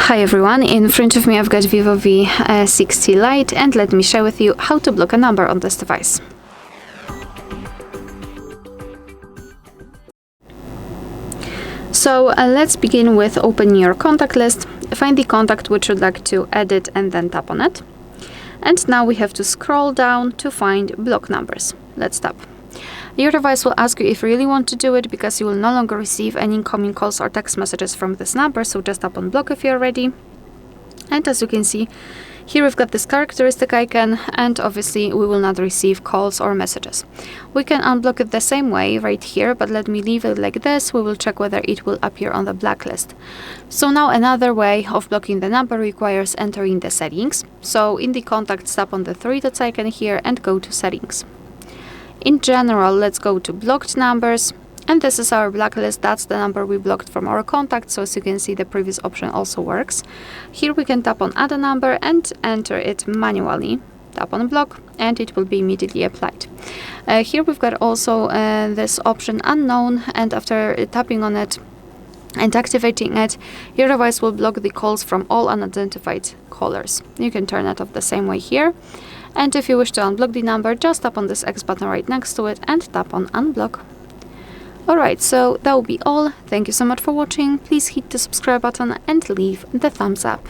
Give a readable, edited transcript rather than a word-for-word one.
Hi everyone, in front of me I've got VIVO V60 Lite, and let me share with you how to block a number on this device. So let's begin with opening your contact list, find the contact which you'd like to edit and then tap on it. And now we have to scroll down to find block numbers. Let's tap. Your device will ask you if you really want to do it, because you will no longer receive any incoming calls or text messages from this number, so just tap on block if you're ready. And as you can see, here we've got this characteristic icon, and obviously we will not receive calls or messages. We can unblock it the same way right here, but let me leave it like this. We will check whether it will appear on the blacklist. So now another way of blocking the number requires entering the settings. So in the contacts, tap on the three dots icon here and go to settings. In general, let's go to blocked numbers, and this is our blacklist. That's the number we blocked from our contact, so as you can see, the previous option also works. Here we can tap on add a number and enter it manually. Tap on block and it will be immediately applied. Here we've got also this option unknown, and after tapping on it and activating it, your device will block the calls from all unidentified callers. You can turn it off the same way here. And if you wish to unblock the number, just tap on this X button right next to it and tap on unblock. Alright, so that will be all. Thank you so much for watching. Please hit the subscribe button and leave the thumbs up.